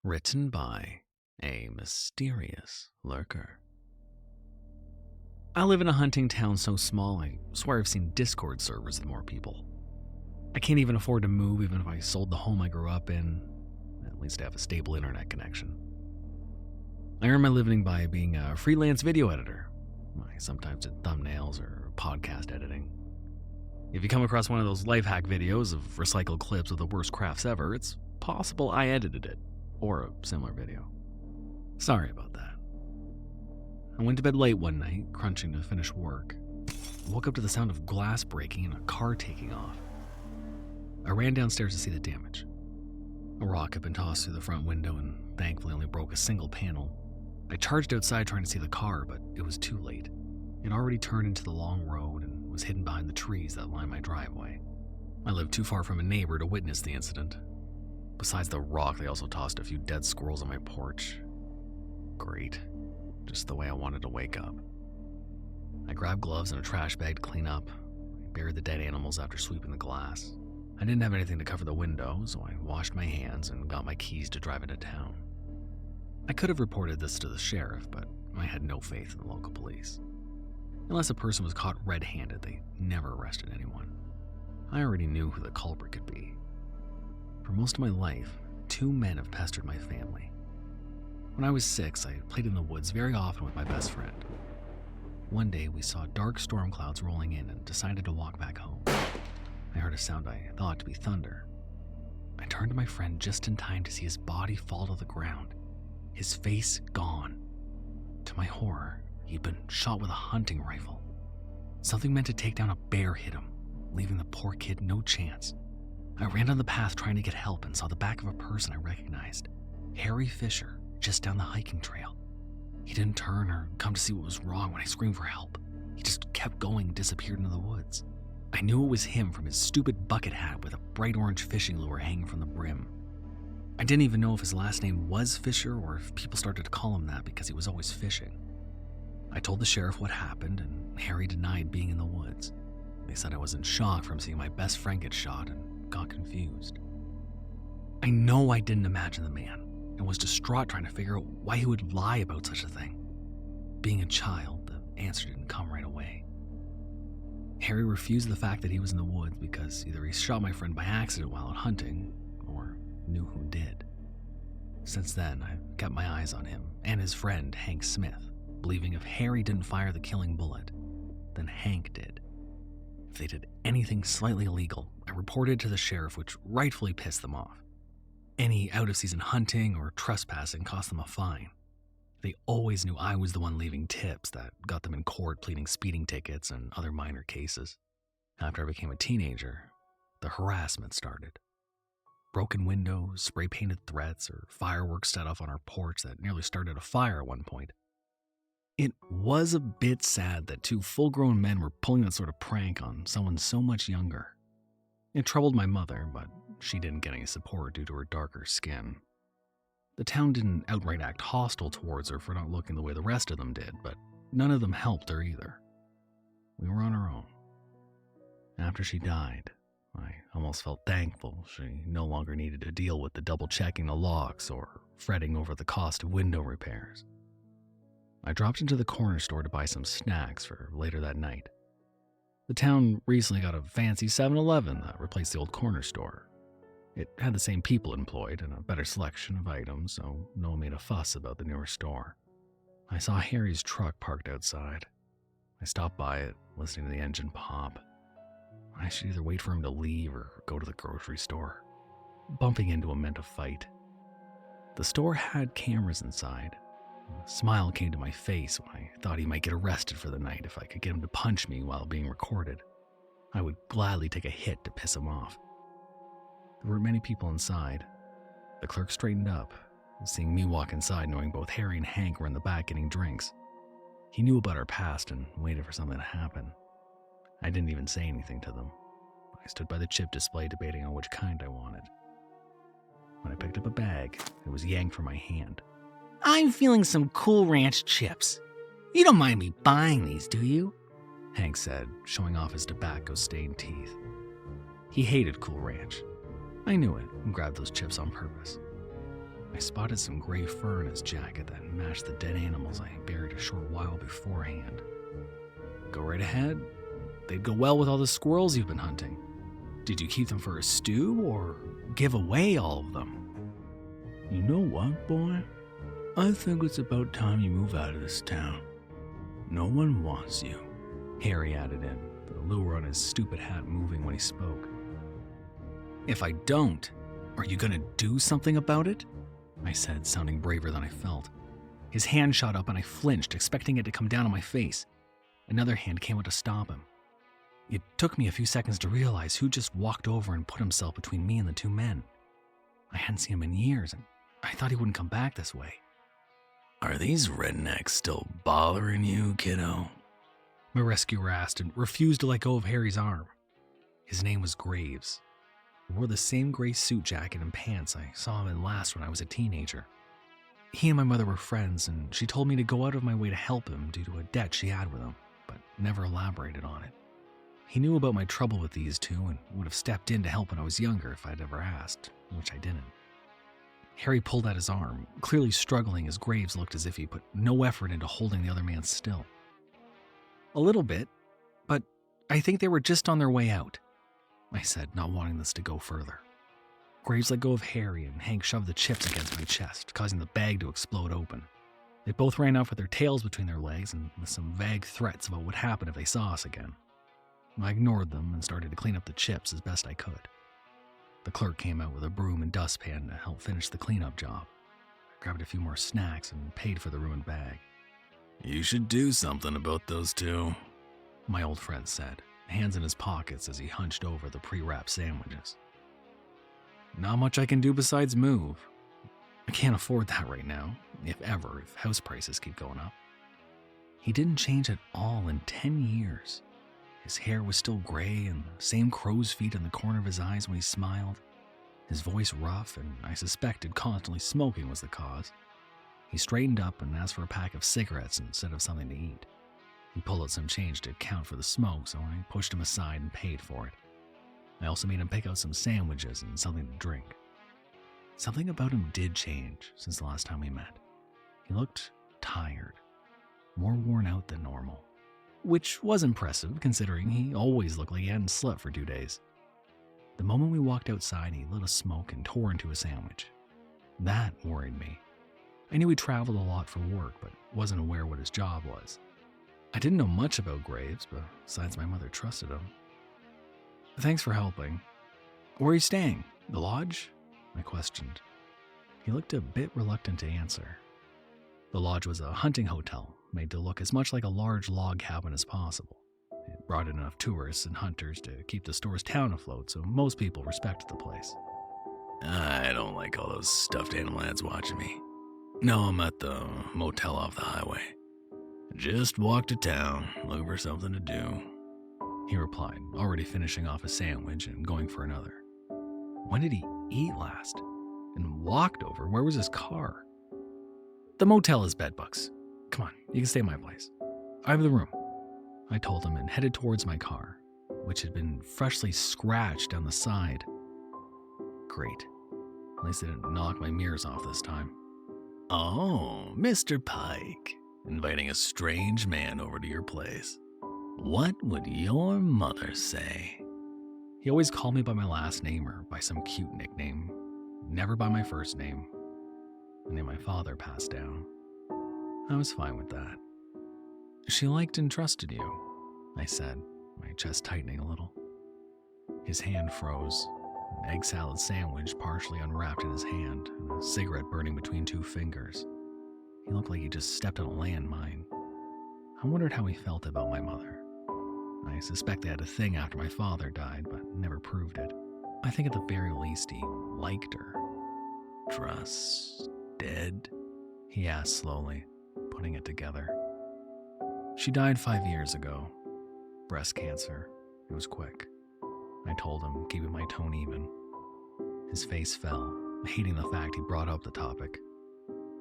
Written by A Mysterious Lurker. I live in a hunting town so small I swear I've seen Discord servers with more people. I can't even afford to move even if I sold the home I grew up in, at least to have a stable internet connection. I earn my living by being a freelance video editor. I sometimes did thumbnails or podcast editing. If you come across one of those life hack videos of recycled clips of the worst crafts ever, it's possible I edited it, or a similar video. Sorry about that. I went to bed late one night, crunching to finish work. I woke up to the sound of glass breaking and a car taking off. I ran downstairs to see the damage. A rock had been tossed through the front window and thankfully only broke a single panel. I charged outside trying to see the car, but it was too late. It already turned into the long road and was hidden behind the trees that line my driveway. I lived too far from a neighbor to witness the incident. Besides the rock, they also tossed a few dead squirrels on my porch. Great. Just the way I wanted to wake up. I grabbed gloves and a trash bag to clean up. I buried the dead animals after sweeping the glass. I didn't have anything to cover the window, so I washed my hands and got my keys to drive into town. I could have reported this to the sheriff, but I had no faith in the local police. Unless a person was caught red-handed, they never arrested anyone. I already knew who the culprit could be. For most of my life, two men have pestered my family. When I was 6, I played in the woods very often with my best friend. One day, we saw dark storm clouds rolling in and decided to walk back home. I heard a sound I thought to be thunder. I turned to my friend just in time to see his body fall to the ground, his face gone. To my horror, he'd been shot with a hunting rifle. Something meant to take down a bear hit him, leaving the poor kid no chance. I ran down the path trying to get help and saw the back of a person I recognized, Harry Fisher, just down the hiking trail. He didn't turn or come to see what was wrong when I screamed for help. He just kept going and disappeared into the woods. I knew it was him from his stupid bucket hat with a bright orange fishing lure hanging from the brim. I didn't even know if his last name was Fisher or if people started to call him that because he was always fishing. I told the sheriff what happened and Harry denied being in the woods. They said I was in shock from seeing my best friend get shot and got confused. I know I didn't imagine the man and was distraught trying to figure out why he would lie about such a thing. Being a child, the answer didn't come right away. Harry refused the fact that he was in the woods because either he shot my friend by accident while out hunting or knew who did. Since then, I've kept my eyes on him and his friend, Hank Smith, believing if Harry didn't fire the killing bullet, then Hank did. If they did anything slightly illegal, I reported to the sheriff, which rightfully pissed them off. Any out-of-season hunting or trespassing cost them a fine. They always knew I was the one leaving tips that got them in court pleading speeding tickets and other minor cases. After I became a teenager, the harassment started. Broken windows, spray-painted threats, or fireworks set off on our porch that nearly started a fire at one point. It was a bit sad that two full-grown men were pulling that sort of prank on someone so much younger. It troubled my mother, but she didn't get any support due to her darker skin. The town didn't outright act hostile towards her for not looking the way the rest of them did, but none of them helped her either. We were on our own. After she died, I almost felt thankful she no longer needed to deal with the double-checking the locks or fretting over the cost of window repairs. I dropped into the corner store to buy some snacks for later that night. The town recently got a fancy 7-Eleven that replaced the old corner store. It had the same people employed and a better selection of items, so no one made a fuss about the newer store. I saw Harry's truck parked outside. I stopped by it, listening to the engine pop. I should either wait for him to leave or go to the grocery store. Bumping into him meant a fight. The store had cameras inside. A smile came to my face when I thought he might get arrested for the night if I could get him to punch me while being recorded. I would gladly take a hit to piss him off. There were many people inside. The clerk straightened up, seeing me walk inside knowing both Harry and Hank were in the back getting drinks. He knew about our past and waited for something to happen. I didn't even say anything to them. I stood by the chip display debating on which kind I wanted. When I picked up a bag, it was yanked from my hand. I'm feeling some Cool Ranch chips. You don't mind me buying these, do you? Hank said, showing off his tobacco-stained teeth. He hated Cool Ranch. I knew it and grabbed those chips on purpose. I spotted some gray fur in his jacket that matched the dead animals I buried a short while beforehand. Go right ahead. They'd go well with all the squirrels you've been hunting. Did you keep them for a stew or give away all of them? You know what, boy? I think it's about time you move out of this town. No one wants you. Harry added in, the lure on his stupid hat moving when he spoke. If I don't, are you gonna do something about it? I said, sounding braver than I felt. His hand shot up and I flinched, expecting it to come down on my face. Another hand came out to stop him. It took me a few seconds to realize who just walked over and put himself between me and the two men. I hadn't seen him in years, and I thought he wouldn't come back this way. Are these rednecks still bothering you, kiddo? My rescuer asked and refused to let go of Harry's arm. His name was Graves. He wore the same gray suit jacket and pants I saw him in last when I was a teenager. He and my mother were friends, and she told me to go out of my way to help him due to a debt she had with him, but never elaborated on it. He knew about my trouble with these two and would have stepped in to help when I was younger if I'd ever asked, which I didn't. Harry pulled at his arm, clearly struggling as Graves looked as if he put no effort into holding the other man still. A little bit, but I think they were just on their way out, I said, not wanting this to go further. Graves let go of Harry and Hank shoved the chips against my chest, causing the bag to explode open. They both ran out with their tails between their legs and with some vague threats about what would happen if they saw us again. I ignored them and started to clean up the chips as best I could. The clerk came out with a broom and dustpan to help finish the cleanup job. I grabbed a few more snacks and paid for the ruined bag. You should do something about those two, my old friend said, hands in his pockets as he hunched over the pre-wrapped sandwiches. Not much I can do besides move. I can't afford that right now, if ever, if house prices keep going up. He didn't change at all in 10 years. His hair was still gray and the same crow's feet in the corner of his eyes when he smiled. His voice rough, and I suspected constantly smoking was the cause. He straightened up and asked for a pack of cigarettes instead of something to eat. He pulled out some change to account for the smoke, so I pushed him aside and paid for it. I also made him pick out some sandwiches and something to drink. Something about him did change since the last time we met. He looked tired, more worn out than normal, which was impressive considering he always looked like he hadn't slept for 2 days. The moment we walked outside, he lit a smoke and tore into a sandwich. That worried me. I knew he traveled a lot for work, but wasn't aware what his job was. I didn't know much about Graves, besides my mother trusted him. Thanks for helping. Where are you staying? The lodge? I questioned. He looked a bit reluctant to answer. The lodge was a hunting hotel, made to look as much like a large log cabin as possible. It brought in enough tourists and hunters to keep the store's town afloat, so most people respected the place. I don't like all those stuffed animal ads watching me. No, I'm at the motel off the highway. Just walked to town, looking for something to do, he replied, already finishing off a sandwich and going for another. When did he eat last? And walked over? Where was his car? The motel is bedbugs. Come on, you can stay at my place. I have the room, I told him and headed towards my car, which had been freshly scratched down the side. Great. At least I didn't knock my mirrors off this time. Oh, Mr. Pike, inviting a strange man over to your place. What would your mother say? He always called me by my last name or by some cute nickname, never by my first name. And then my father passed down. I was fine with that. She liked and trusted you, I said, my chest tightening a little. His hand froze, an egg salad sandwich partially unwrapped in his hand, and a cigarette burning between 2 fingers. He looked like he just stepped on a landmine. I wondered how he felt about my mother. I suspect they had a thing after my father died, but never proved it. I think at the very least he liked her. Trusted? He asked slowly, putting it together. She died 5 years ago. Breast cancer. It was quick. I told him, keeping my tone even. His face fell, hating the fact he brought up the topic.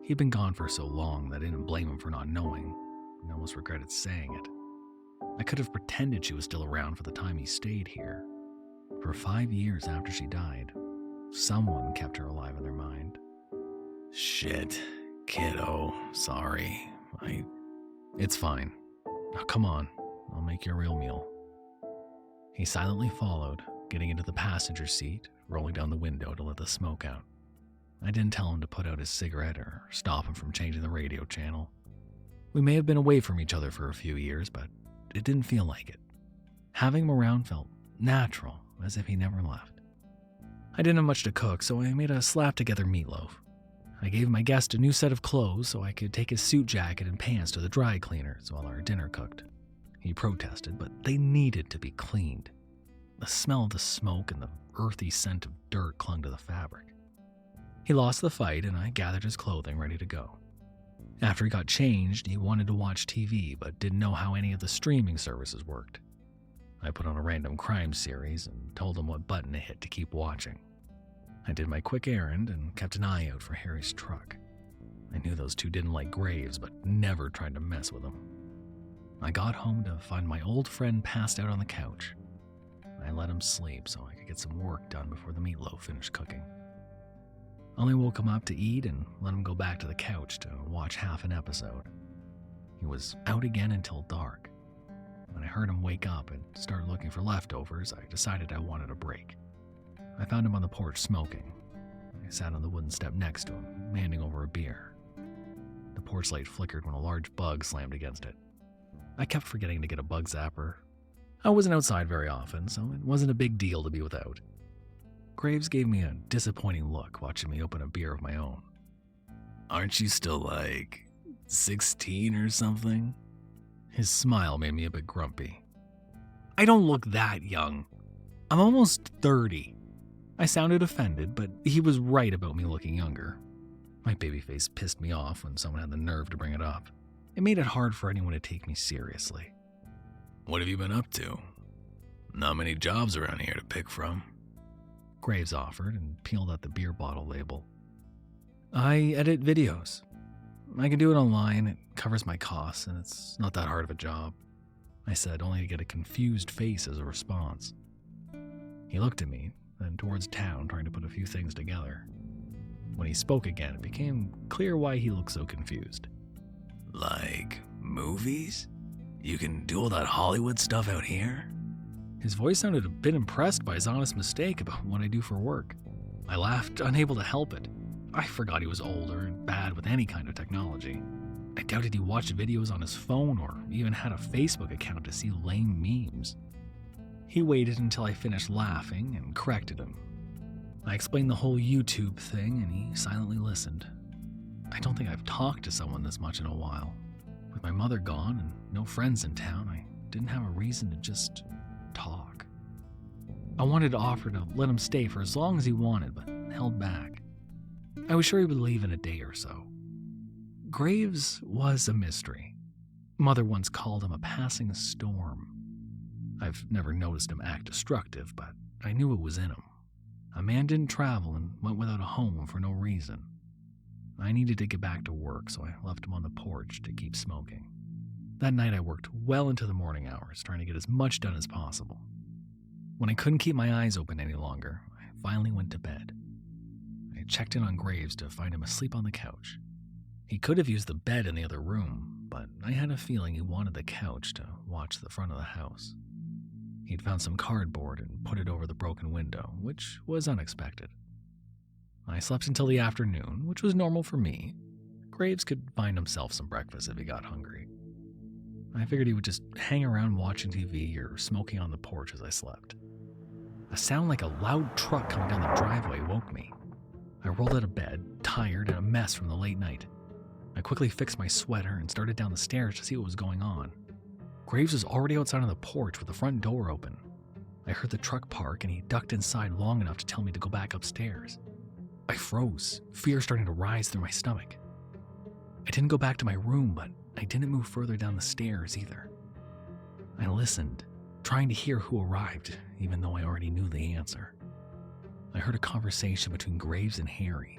He'd been gone for so long that I didn't blame him for not knowing. I almost regretted saying it. I could have pretended she was still around for the time he stayed here. For 5 years after she died, someone kept her alive in their mind. Shit. Kiddo, sorry. It's fine. Now come on, I'll make you a real meal. He silently followed, getting into the passenger seat, rolling down the window to let the smoke out. I didn't tell him to put out his cigarette or stop him from changing the radio channel. We may have been away from each other for a few years, but it didn't feel like it. Having him around felt natural, as if he never left. I didn't have much to cook, so I made a slap-together meatloaf. I gave my guest a new set of clothes so I could take his suit jacket and pants to the dry cleaners while our dinner cooked. He protested, but they needed to be cleaned. The smell of the smoke and the earthy scent of dirt clung to the fabric. He lost the fight, and I gathered his clothing ready to go. After he got changed, he wanted to watch TV, but didn't know how any of the streaming services worked. I put on a random crime series and told him what button to hit to keep watching. I did my quick errand and kept an eye out for Harry's truck. I knew those two didn't like Graves, but never tried to mess with him. I got home to find my old friend passed out on the couch. I let him sleep so I could get some work done before the meatloaf finished cooking. I only woke him up to eat and let him go back to the couch to watch half an episode. He was out again until dark. When I heard him wake up and start looking for leftovers, I decided I wanted a break. I found him on the porch smoking. I sat on the wooden step next to him, handing over a beer. The porch light flickered when a large bug slammed against it. I kept forgetting to get a bug zapper. I wasn't outside very often, so it wasn't a big deal to be without. Graves gave me a disappointing look watching me open a beer of my own. Aren't you still 16 or something? His smile made me a bit grumpy. I don't look that young. I'm almost 30. I sounded offended, but he was right about me looking younger. My baby face pissed me off when someone had the nerve to bring it up. It made it hard for anyone to take me seriously. What have you been up to? Not many jobs around here to pick from. Graves offered and peeled out the beer bottle label. I edit videos. I can do it online, it covers my costs, and it's not that hard of a job. I said, only to get a confused face as a response. He looked at me, then towards town, trying to put a few things together. When he spoke again, it became clear why he looked so confused. Like movies? You can do all that Hollywood stuff out here? His voice sounded a bit impressed by his honest mistake about what I do for work. I laughed, unable to help it. I forgot he was older and bad with any kind of technology. I doubted he watched videos on his phone or even had a Facebook account to see lame memes. He waited until I finished laughing and corrected him. I explained the whole YouTube thing and he silently listened. I don't think I've talked to someone this much in a while. With my mother gone and no friends in town, I didn't have a reason to just talk. I wanted to offer to let him stay for as long as he wanted, but held back. I was sure he would leave in a day or so. Graves was a mystery. Mother once called him a passing storm. I've never noticed him act destructive, but I knew it was in him. A man didn't travel and went without a home for no reason. I needed to get back to work, so I left him on the porch to keep smoking. That night I worked well into the morning hours, trying to get as much done as possible. When I couldn't keep my eyes open any longer, I finally went to bed. I checked in on Graves to find him asleep on the couch. He could have used the bed in the other room, but I had a feeling he wanted the couch to watch the front of the house. He'd found some cardboard and put it over the broken window, which was unexpected. I slept until the afternoon, which was normal for me. Graves could find himself some breakfast if he got hungry. I figured he would just hang around watching TV or smoking on the porch as I slept. A sound like a loud truck coming down the driveway woke me. I rolled out of bed, tired and a mess from the late night. I quickly fixed my sweater and started down the stairs to see what was going on. Graves was already outside on the porch with the front door open. I heard the truck park and he ducked inside long enough to tell me to go back upstairs. I froze, fear starting to rise through my stomach. I didn't go back to my room, but I didn't move further down the stairs either. I listened, trying to hear who arrived, even though I already knew the answer. I heard a conversation between Graves and Harry.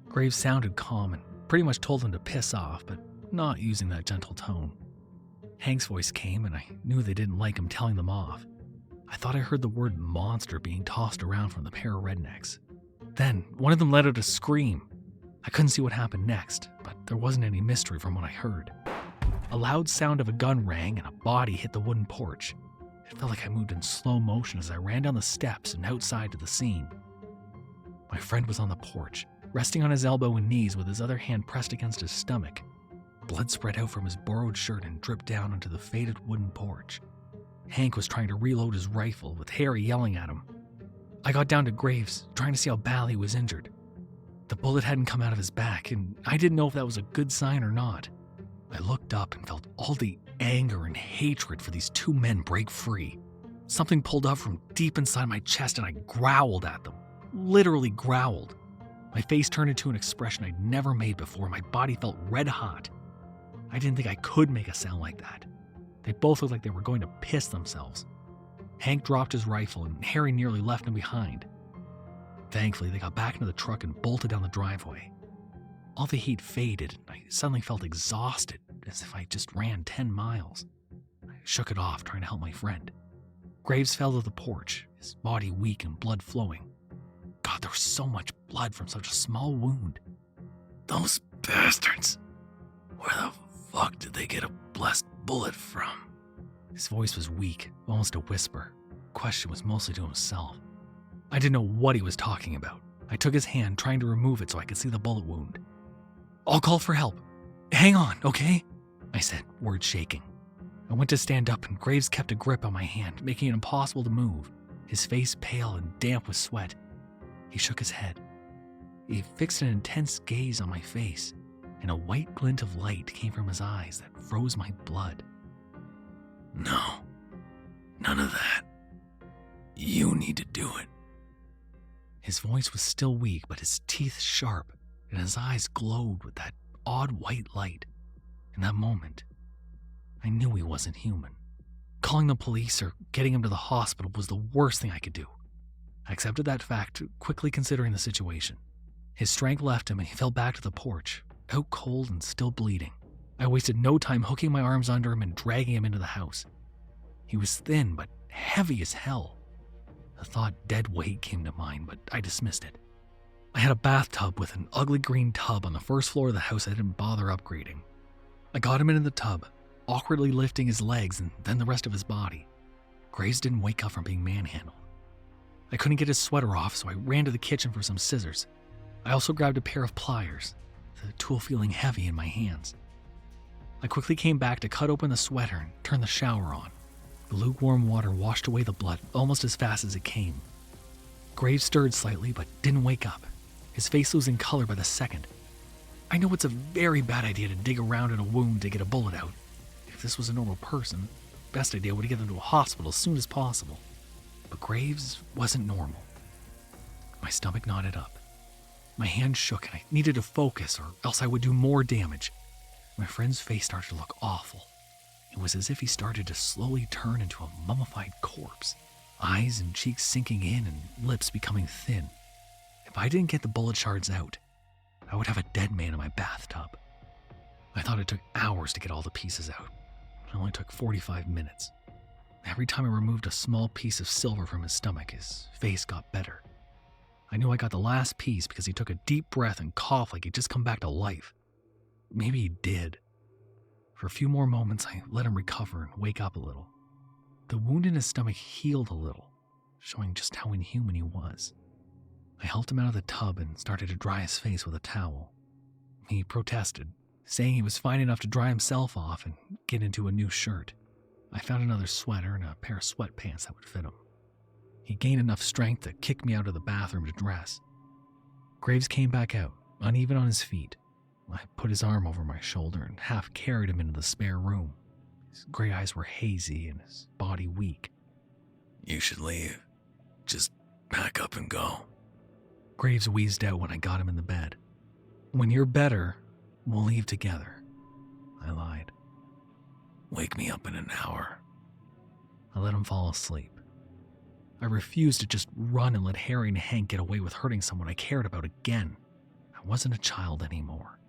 Graves sounded calm and pretty much told him to piss off, but not using that gentle tone. Hank's voice came and I knew they didn't like him telling them off. I thought I heard the word monster being tossed around from the pair of rednecks. Then one of them let out a scream. I couldn't see what happened next, but there wasn't any mystery from what I heard. A loud sound of a gun rang and a body hit the wooden porch. It felt like I moved in slow motion as I ran down the steps and outside to the scene. My friend was on the porch, resting on his elbow and knees with his other hand pressed against his stomach. Blood spread out from his borrowed shirt and dripped down onto the faded wooden porch. Hank was trying to reload his rifle, with Harry yelling at him. I got down to Graves, trying to see how badly he was injured. The bullet hadn't come out of his back, and I didn't know if that was a good sign or not. I looked up and felt all the anger and hatred for these two men break free. Something pulled up from deep inside my chest and I growled at them. Literally growled. My face turned into an expression I'd never made before. My body felt red hot. I didn't think I could make a sound like that. They both looked like they were going to piss themselves. Hank dropped his rifle and Harry nearly left him behind. Thankfully, they got back into the truck and bolted down the driveway. All the heat faded, and I suddenly felt exhausted, as if I just ran 10 miles. I shook it off, trying to help my friend. Graves fell to the porch, his body weak and blood flowing. God, there was so much blood from such a small wound. Those bastards. Where the fuck did they get a blessed bullet from? His voice was weak, almost a whisper. The question was mostly to himself. I didn't know what he was talking about. I took his hand, trying to remove it so I could see the bullet wound. I'll call for help. Hang on, okay? I said, words shaking. I went to stand up and Graves kept a grip on my hand, making it impossible to move, his face pale and damp with sweat. He shook his head. He fixed an intense gaze on my face, and a white glint of light came from his eyes that froze my blood. No, none of that. You need to do it. His voice was still weak, but his teeth sharp, and his eyes glowed with that odd white light. In that moment, I knew he wasn't human. Calling the police or getting him to the hospital was the worst thing I could do. I accepted that fact, quickly considering the situation. His strength left him and he fell back to the porch, out cold and still bleeding. I wasted no time hooking my arms under him and dragging him into the house. He was thin, but heavy as hell. The thought dead weight came to mind, but I dismissed it. I had a bathtub with an ugly green tub on the first floor of the house I didn't bother upgrading. I got him into the tub, awkwardly lifting his legs and then the rest of his body. Graves didn't wake up from being manhandled. I couldn't get his sweater off, so I ran to the kitchen for some scissors. I also grabbed a pair of pliers, the tool feeling heavy in my hands. I quickly came back to cut open the sweater and turn the shower on. The lukewarm water washed away the blood almost as fast as it came. Graves stirred slightly, but didn't wake up, his face losing color by the second. I know it's a very bad idea to dig around in a wound to get a bullet out. If this was a normal person, the best idea would be to get them to a hospital as soon as possible. But Graves wasn't normal. My stomach knotted up. My hand shook and I needed to focus or else I would do more damage. My friend's face started to look awful. It was as if he started to slowly turn into a mummified corpse, eyes and cheeks sinking in and lips becoming thin. If I didn't get the bullet shards out, I would have a dead man in my bathtub. I thought it took hours to get all the pieces out. It only took 45 minutes. Every time I removed a small piece of silver from his stomach, his face got better. I knew I got the last piece because he took a deep breath and coughed like he'd just come back to life. Maybe he did. For a few more moments, I let him recover and wake up a little. The wound in his stomach healed a little, showing just how inhuman he was. I helped him out of the tub and started to dry his face with a towel. He protested, saying he was fine enough to dry himself off and get into a new shirt. I found another sweater and a pair of sweatpants that would fit him. He gained enough strength to kick me out of the bathroom to dress. Graves came back out, uneven on his feet. I put his arm over my shoulder and half carried him into the spare room. His gray eyes were hazy and his body weak. You should leave. Just pack up and go. Graves wheezed out when I got him in the bed. When you're better, we'll leave together. I lied. Wake me up in an hour. I let him fall asleep. I refused to just run and let Harry and Hank get away with hurting someone I cared about again. I wasn't a child anymore.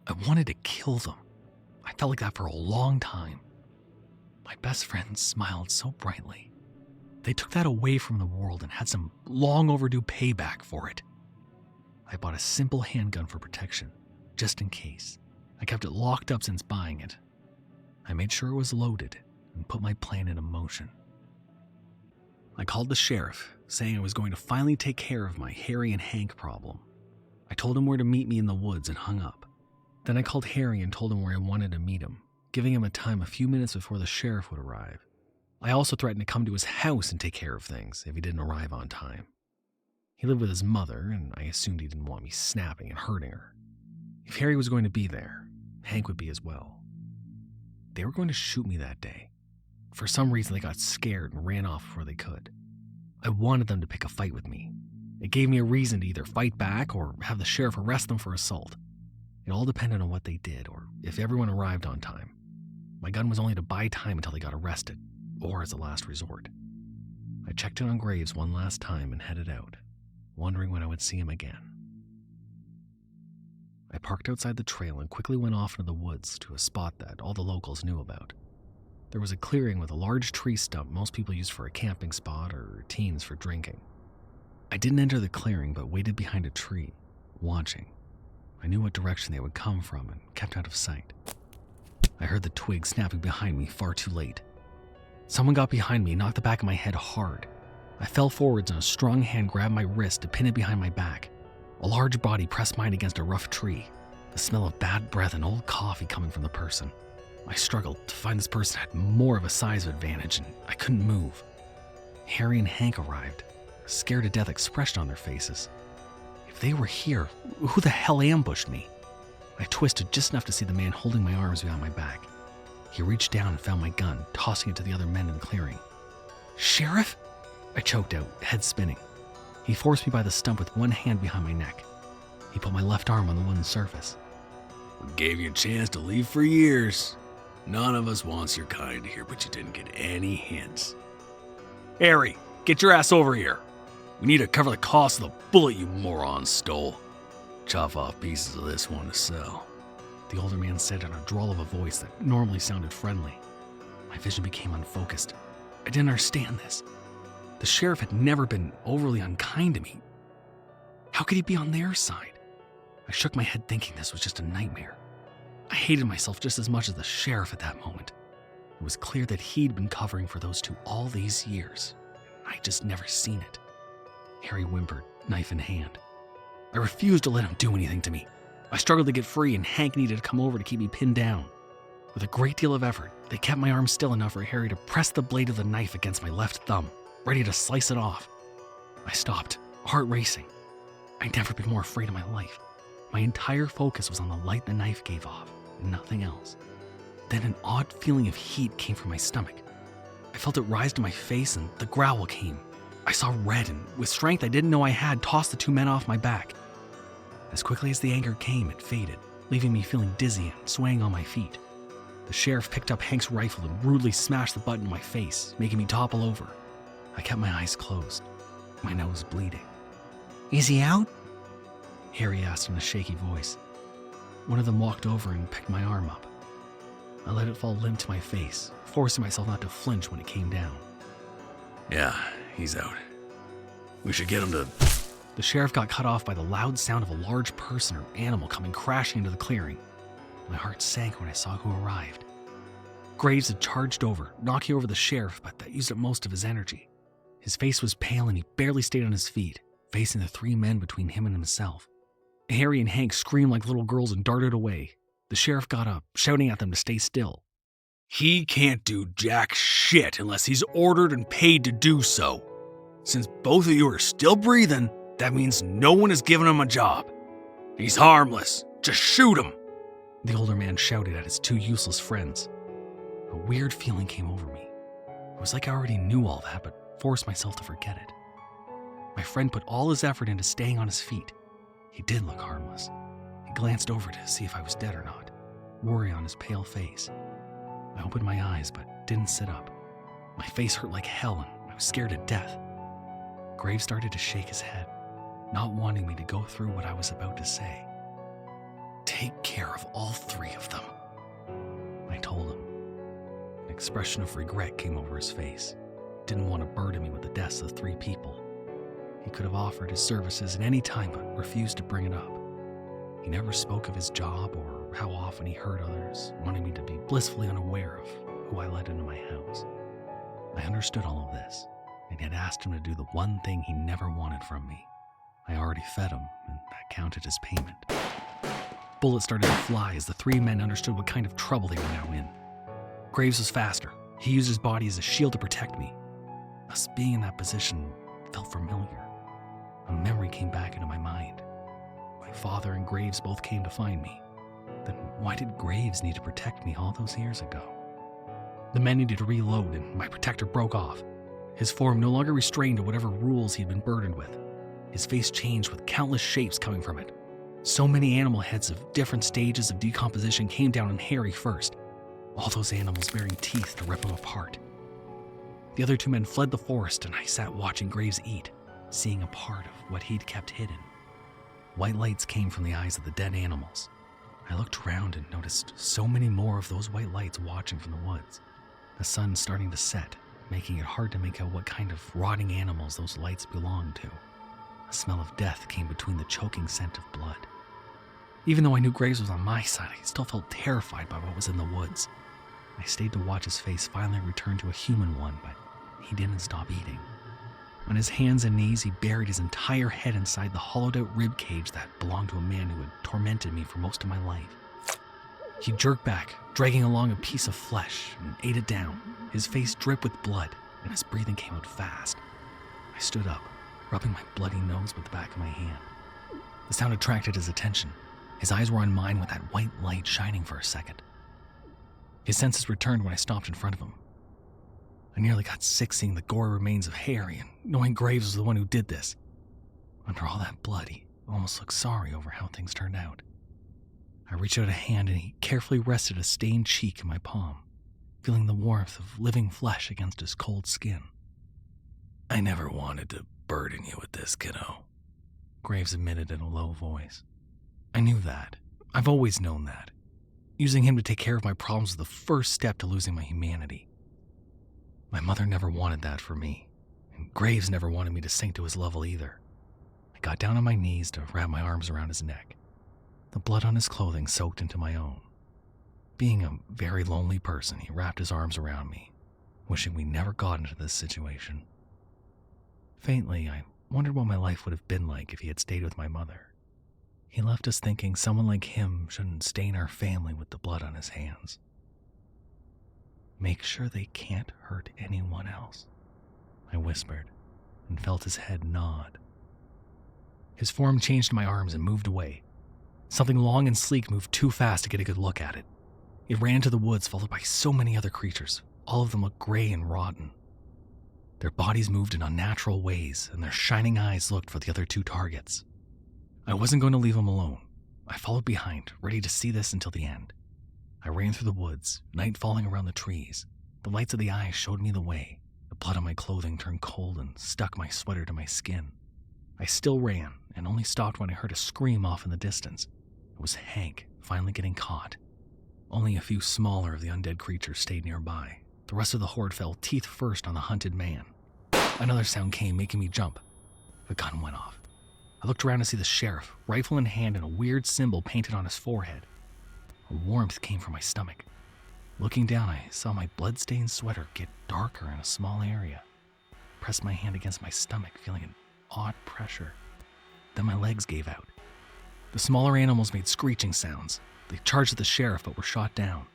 I wanted to kill them. I felt like that for a long time. My best friend smiled so brightly. They took that away from the world and had some long overdue payback for it. I bought a simple handgun for protection, just in case. I kept it locked up since buying it. I made sure it was loaded and put my plan into motion. I called the sheriff, saying I was going to finally take care of my Harry and Hank problem. I told him where to meet me in the woods and hung up. Then I called Harry and told him where I wanted to meet him, giving him a time a few minutes before the sheriff would arrive. I also threatened to come to his house and take care of things if he didn't arrive on time. He lived with his mother, and I assumed he didn't want me snapping and hurting her. If Harry was going to be there, Hank would be as well. They were going to shoot me that day. For some reason, they got scared and ran off before they could. I wanted them to pick a fight with me. It gave me a reason to either fight back or have the sheriff arrest them for assault. It all depended on what they did or if everyone arrived on time. My gun was only to buy time until they got arrested, or as a last resort. I checked in on Graves one last time and headed out, wondering when I would see him again. I parked outside the trail and quickly went off into the woods to a spot that all the locals knew about. There was a clearing with a large tree stump most people use for a camping spot or teens for drinking. I didn't enter the clearing but waited behind a tree, watching. I knew what direction they would come from and kept out of sight. I heard the twig snapping behind me far too late. Someone got behind me and knocked the back of my head hard. I fell forwards and a strong hand grabbed my wrist to pin it behind my back. A large body pressed mine against a rough tree, the smell of bad breath and old coffee coming from the person. I struggled to find this person had more of a size advantage and I couldn't move. Harry and Hank arrived, a scared to death expression on their faces. If they were here, who the hell ambushed me? I twisted just enough to see the man holding my arms behind my back. He reached down and found my gun, tossing it to the other men in the clearing. "Sheriff?" I choked out, head spinning. He forced me by the stump with one hand behind my neck. He put my left arm on the wooden surface. We gave you a chance to leave for years. None of us wants your kind here, but you didn't get any hints. "Harry, get your ass over here." We need to cover the cost of the bullet you morons stole. Chop off pieces of this one to sell. The older man said in a drawl of a voice that normally sounded friendly. My vision became unfocused. I didn't understand this. The sheriff had never been overly unkind to me. How could he be on their side? I shook my head thinking this was just a nightmare. I hated myself just as much as the sheriff at that moment. It was clear that he'd been covering for those two all these years. I'd just never seen it. Harry whimpered, knife in hand. I refused to let him do anything to me. I struggled to get free and Hank needed to come over to keep me pinned down. With a great deal of effort, they kept my arm still enough for Harry to press the blade of the knife against my left thumb, ready to slice it off. I stopped, heart racing. I'd never been more afraid in my life. My entire focus was on the light the knife gave off, and nothing else. Then an odd feeling of heat came from my stomach. I felt it rise to my face and the growl came. I saw red and, with strength I didn't know I had, tossed the two men off my back. As quickly as the anger came, it faded, leaving me feeling dizzy and swaying on my feet. The sheriff picked up Hank's rifle and rudely smashed the butt in my face, making me topple over. I kept my eyes closed, my nose bleeding. "Is he out?" Harry asked in a shaky voice. One of them walked over and picked my arm up. I let it fall limp to my face, forcing myself not to flinch when it came down. Yeah, he's out. We should get him to... The sheriff got cut off by the loud sound of a large person or animal coming crashing into the clearing. My heart sank when I saw who arrived. Graves had charged over, knocking over the sheriff, but that used up most of his energy. His face was pale and he barely stayed on his feet, facing the three men between him and himself. Harry and Hank screamed like little girls and darted away. The sheriff got up, shouting at them to stay still. He can't do jack shit unless he's ordered and paid to do so. Since both of you are still breathing, that means no one has given him a job. He's harmless. Just shoot him. The older man shouted at his two useless friends. A weird feeling came over me. It was like I already knew all that, but forced myself to forget it. My friend put all his effort into staying on his feet. He did look harmless. He glanced over to see if I was dead or not, worry on his pale face. I opened my eyes, but didn't sit up. My face hurt like hell, and I was scared to death. Graves started to shake his head, not wanting me to go through what I was about to say. "Take care of all three of them," I told him. An expression of regret came over his face. Didn't want to burden me with the deaths of three people. He could have offered his services at any time but refused to bring it up. He never spoke of his job or how often he hurt others, wanting me to be blissfully unaware of who I let into my house. I understood all of this, and yet asked him to do the one thing he never wanted from me. I already fed him, and that counted as payment. Bullets started to fly as the three men understood what kind of trouble they were now in. Graves was faster. He used his body as a shield to protect me. Us being in that position felt familiar. A memory came back into my mind. My father and Graves both came to find me. Then why did Graves need to protect me all those years ago? The men needed to reload, and my protector broke off. His form no longer restrained to whatever rules he'd been burdened with. His face changed with countless shapes coming from it. So many animal heads of different stages of decomposition came down on Harry first, all those animals bearing teeth to rip him apart. The other two men fled the forest, and I sat watching Graves eat, seeing a part of what he'd kept hidden. White lights came from the eyes of the dead animals. I looked around and noticed so many more of those white lights watching from the woods. The sun starting to set, making it hard to make out what kind of rotting animals those lights belonged to. A smell of death came between the choking scent of blood. Even though I knew Graves was on my side, I still felt terrified by what was in the woods. I stayed to watch his face finally return to a human one, but he didn't stop eating. On his hands and knees, he buried his entire head inside the hollowed-out rib cage that belonged to a man who had tormented me for most of my life. He jerked back, dragging along a piece of flesh, and ate it down. His face dripped with blood, and his breathing came out fast. I stood up, rubbing my bloody nose with the back of my hand. The sound attracted his attention. His eyes were on mine with that white light shining for a second. His senses returned when I stopped in front of him. I nearly got sick seeing the gory remains of Harry and knowing Graves was the one who did this. Under all that blood, he almost looked sorry over how things turned out. I reached out a hand and he carefully rested a stained cheek in my palm, feeling the warmth of living flesh against his cold skin. "I never wanted to burden you with this, kiddo," Graves admitted in a low voice. I knew that. I've always known that. Using him to take care of my problems was the first step to losing my humanity. My mother never wanted that for me, and Graves never wanted me to sink to his level either. I got down on my knees to wrap my arms around his neck. The blood on his clothing soaked into my own. Being a very lonely person, he wrapped his arms around me, wishing we never got into this situation. Faintly, I wondered what my life would have been like if he had stayed with my mother. He left us thinking someone like him shouldn't stain our family with the blood on his hands. "Make sure they can't hurt anyone else," I whispered, and felt his head nod. His form changed to my arms and moved away. Something long and sleek moved too fast to get a good look at it. It ran into the woods, followed by so many other creatures. All of them looked gray and rotten. Their bodies moved in unnatural ways, and their shining eyes looked for the other two targets. I wasn't going to leave them alone. I followed behind, ready to see this until the end. I ran through the woods, night falling around the trees. The lights of the eyes showed me the way. The blood on my clothing turned cold and stuck my sweater to my skin. I still ran, and only stopped when I heard a scream off in the distance. It was Hank, finally getting caught. Only a few smaller of the undead creatures stayed nearby. The rest of the horde fell teeth first on the hunted man. Another sound came, making me jump. The gun went off. I looked around to see the sheriff, rifle in hand and a weird symbol painted on his forehead. A warmth came from my stomach. Looking down, I saw my blood-stained sweater get darker in a small area. I pressed my hand against my stomach, feeling an odd pressure. Then my legs gave out. The smaller animals made screeching sounds. They charged at the sheriff but were shot down.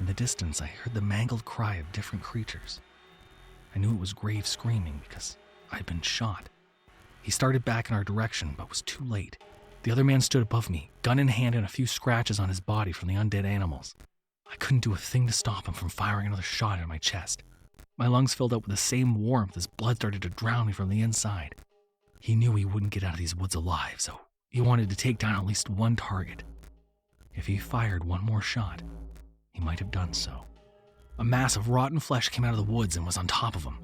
In the distance, I heard the mangled cry of different creatures. I knew it was Graves screaming because I'd been shot. He started back in our direction, but was too late. The other man stood above me, gun in hand and a few scratches on his body from the undead animals. I couldn't do a thing to stop him from firing another shot into my chest. My lungs filled up with the same warmth as blood started to drown me from the inside. He knew he wouldn't get out of these woods alive, so he wanted to take down at least one target. If he fired one more shot, he might have done so. A mass of rotten flesh came out of the woods and was on top of him.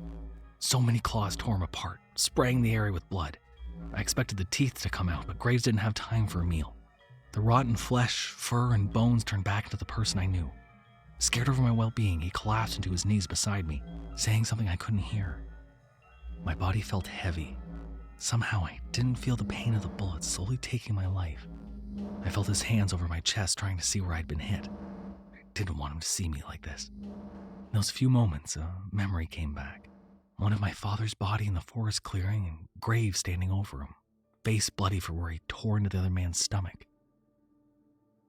So many claws tore him apart, spraying the area with blood. I expected the teeth to come out, but Graves didn't have time for a meal. The rotten flesh, fur, and bones turned back into the person I knew. Scared over my well-being, he collapsed into his knees beside me, saying something I couldn't hear. My body felt heavy. Somehow I didn't feel the pain of the bullets slowly taking my life. I felt his hands over my chest trying to see where I'd been hit. I didn't want him to see me like this. In those few moments, a memory came back. One of my father's body in the forest clearing and Graves standing over him, face bloody for where he tore into the other man's stomach.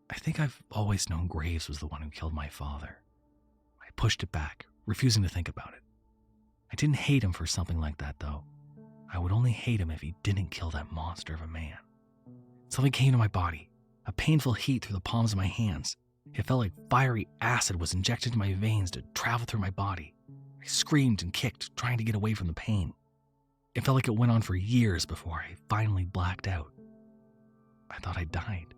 I think I've always known Graves was the one who killed my father. I pushed it back, refusing to think about it. I didn't hate him for something like that, though. I would only hate him if he didn't kill that monster of a man. Something came to my body, a painful heat through the palms of my hands. It felt like fiery acid was injected into my veins to travel through my body. I screamed and kicked, trying to get away from the pain. It felt like it went on for years before I finally blacked out. I thought I died.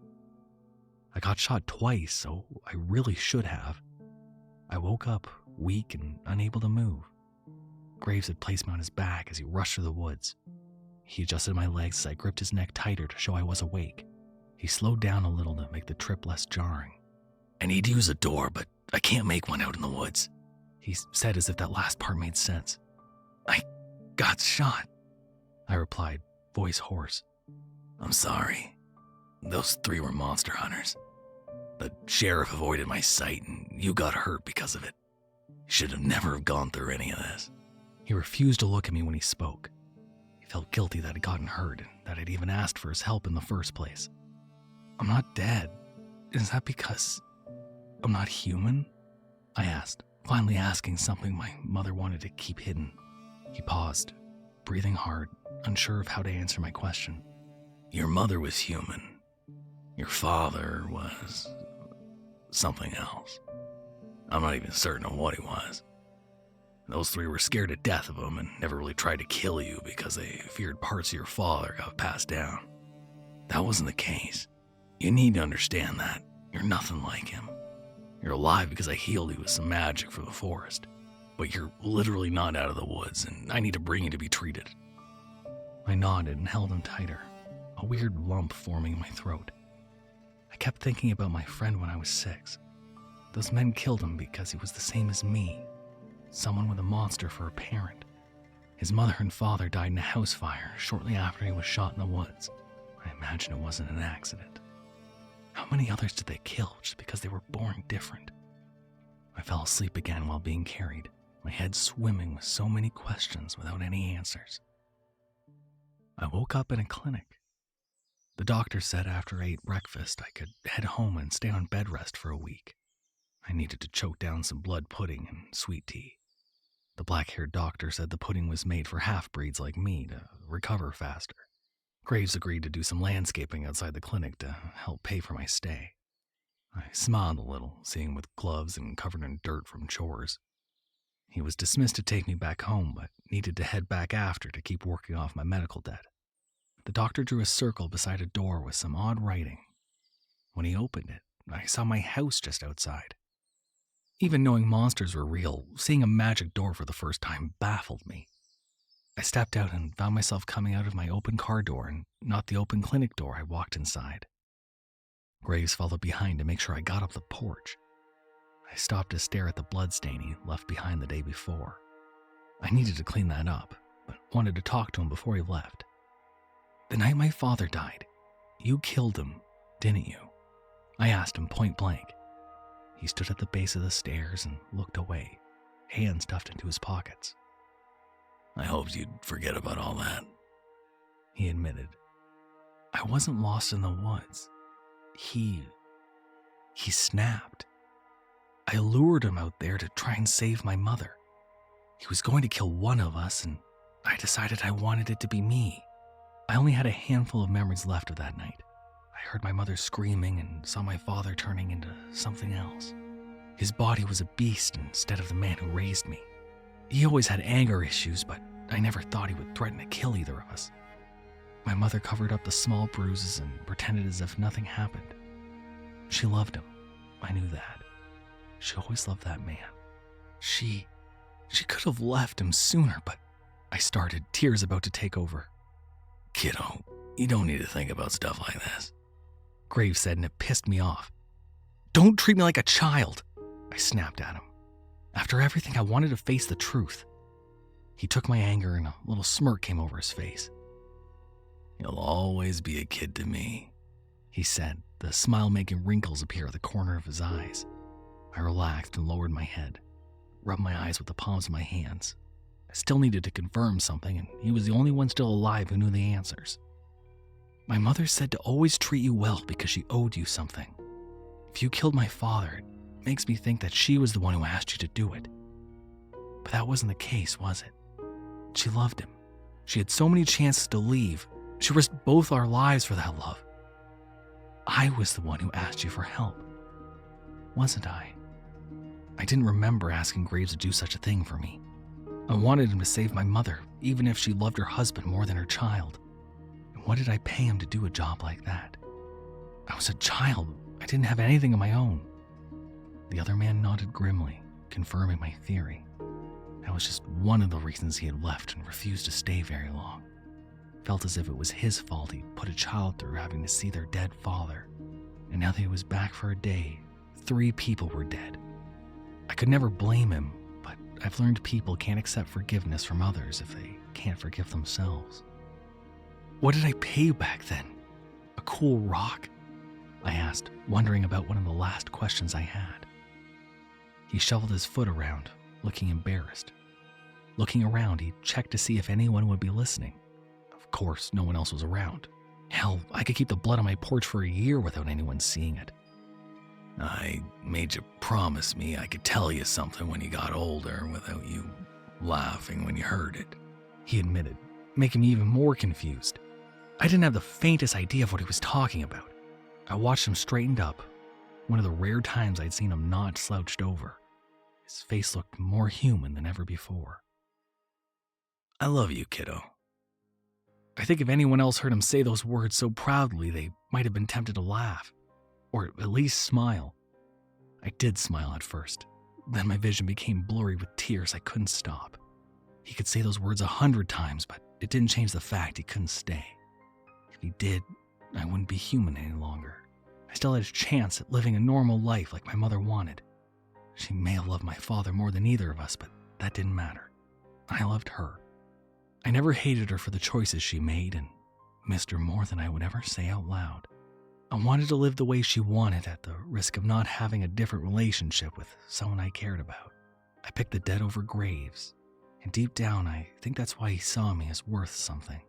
I got shot twice, so I really should have. I woke up, weak and unable to move. Graves had placed me on his back as he rushed through the woods. He adjusted my legs as I gripped his neck tighter to show I was awake. He slowed down a little to make the trip less jarring. I need to use a door, but I can't make one out in the woods, he said as if that last part made sense. I got shot, I replied, voice hoarse. I'm sorry. Those 3 were monster hunters. The sheriff avoided my sight and you got hurt because of it. You should have never gone through any of this. He refused to look at me when he spoke. He felt guilty that I'd gotten hurt and that I'd even asked for his help in the first place. I'm not dead. Is that because I'm not human? I asked, finally asking something my mother wanted to keep hidden. He paused, breathing hard, unsure of how to answer my question. Your mother was human. Your father was something else. I'm not even certain of what he was. Those 3 were scared to death of him and never really tried to kill you because they feared parts of your father got passed down. That wasn't the case. You need to understand that. You're nothing like him. You're alive because I healed you with some magic from the forest. But you're literally not out of the woods, and I need to bring you to be treated. I nodded and held him tighter, a weird lump forming in my throat. I kept thinking about my friend when I was 6. Those men killed him because he was the same as me, someone with a monster for a parent. His mother and father died in a house fire shortly after he was shot in the woods. I imagine it wasn't an accident. How many others did they kill just because they were born different? I fell asleep again while being carried, my head swimming with so many questions without any answers. I woke up in a clinic. The doctor said after I ate breakfast I could head home and stay on bed rest for a week. I needed to choke down some blood pudding and sweet tea. The black-haired doctor said the pudding was made for half-breeds like me to recover faster. Graves agreed to do some landscaping outside the clinic to help pay for my stay. I smiled a little, seeing him with gloves and covered in dirt from chores. He was dismissed to take me back home, but needed to head back after to keep working off my medical debt. The doctor drew a circle beside a door with some odd writing. When he opened it, I saw my house just outside. Even knowing monsters were real, seeing a magic door for the first time baffled me. I stepped out and found myself coming out of my open car door and not the open clinic door I walked inside. Graves followed behind to make sure I got up the porch. I stopped to stare at the bloodstain he left behind the day before. I needed to clean that up, but wanted to talk to him before he left. The night my father died, you killed him, didn't you? I asked him point blank. He stood at the base of the stairs and looked away, hands stuffed into his pockets. I hoped you'd forget about all that, he admitted. I wasn't lost in the woods. He snapped. I lured him out there to try and save my mother. He was going to kill one of us, and I decided I wanted it to be me. I only had a handful of memories left of that night. I heard my mother screaming and saw my father turning into something else. His body was a beast instead of the man who raised me. He always had anger issues, but I never thought he would threaten to kill either of us. My mother covered up the small bruises and pretended as if nothing happened. She loved him. I knew that. She always loved that man. She could have left him sooner, but I started, tears about to take over. Kiddo, you don't need to think about stuff like this, Graves said, and it pissed me off. Don't treat me like a child, I snapped at him. After everything, I wanted to face the truth. He took my anger and a little smirk came over his face. You'll always be a kid to me, he said, the smile making wrinkles appear at the corner of his eyes. I relaxed and lowered my head, rubbed my eyes with the palms of my hands. I still needed to confirm something, and he was the only one still alive who knew the answers. My mother said to always treat you well because she owed you something. If you killed my father, it makes me think that she was the one who asked you to do it. But that wasn't the case, was it? She loved him. She had so many chances to leave. She risked both our lives for that love. I was the one who asked you for help, wasn't I? I didn't remember asking Graves to do such a thing for me. I wanted him to save my mother, even if she loved her husband more than her child. And what did I pay him to do a job like that? I was a child. I didn't have anything of my own. The other man nodded grimly, confirming my theory. That was just one of the reasons he had left and refused to stay very long. Felt as if it was his fault he put a child through having to see their dead father. And now that he was back for a day, 3 people were dead. I could never blame him, but I've learned people can't accept forgiveness from others if they can't forgive themselves. What did I pay you back then? A cool rock? I asked, wondering about one of the last questions I had. He shuffled his foot around, looking embarrassed. Looking around, he checked to see if anyone would be listening. Of course, no one else was around. Hell, I could keep the blood on my porch for a year without anyone seeing it. I made you promise me I could tell you something when you got older without you laughing when you heard it, he admitted, making me even more confused. I didn't have the faintest idea of what he was talking about. I watched him straightened up, one of the rare times I'd seen him not slouched over. His face looked more human than ever before. I love you, kiddo. I think if anyone else heard him say those words so proudly, they might have been tempted to laugh, or at least smile. I did smile at first. Then my vision became blurry with tears I couldn't stop. He could say those words 100 times, but it didn't change the fact he couldn't stay. If he did, I wouldn't be human any longer. I still had a chance at living a normal life like my mother wanted. She may have loved my father more than either of us, but that didn't matter. I loved her. I never hated her for the choices she made and missed her more than I would ever say out loud. I wanted to live the way she wanted at the risk of not having a different relationship with someone I cared about. I picked the dead over Graves, and deep down I think that's why he saw me as worth something.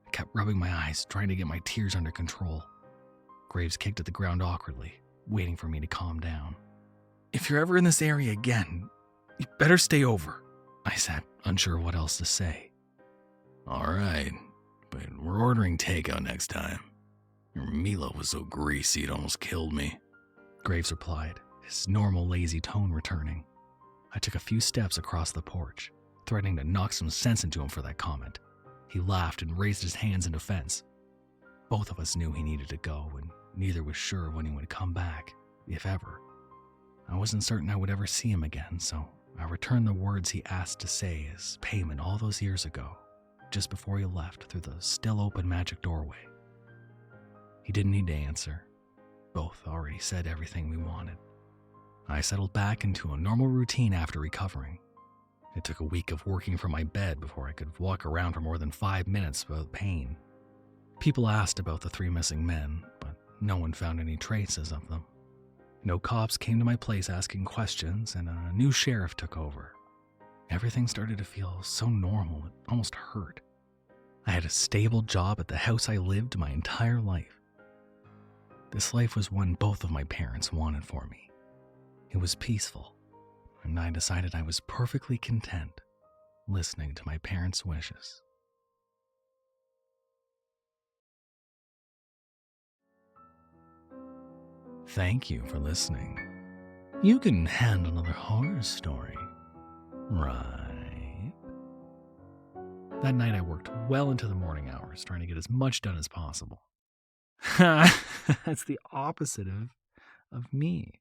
I kept rubbing my eyes, trying to get my tears under control. Graves kicked at the ground awkwardly, waiting for me to calm down. If you're ever in this area again, you better stay over, I said, unsure what else to say. All right, but we're ordering takeout next time. Your meatloaf was so greasy it almost killed me, Graves replied, his normal lazy tone returning. I took a few steps across the porch, threatening to knock some sense into him for that comment. He laughed and raised his hands in defense. Both of us knew he needed to go, and neither was sure when he would come back, if ever. I wasn't certain I would ever see him again, so I returned the words he asked to say as payment all those years ago, just before he left through the still open magic doorway. He didn't need to answer. Both already said everything we wanted. I settled back into a normal routine after recovering. It took a week of working from my bed before I could walk around for more than 5 minutes without pain. People asked about the 3 missing men, but no one found any traces of them. No cops came to my place asking questions, and a new sheriff took over. Everything started to feel so normal it almost hurt. I had a stable job at the house I lived my entire life. This life was one both of my parents wanted for me. It was peaceful, and I decided I was perfectly content listening to my parents' wishes. Thank you for listening. You can handle another horror story, right? That night I worked well into the morning hours, trying to get as much done as possible. That's the opposite of me.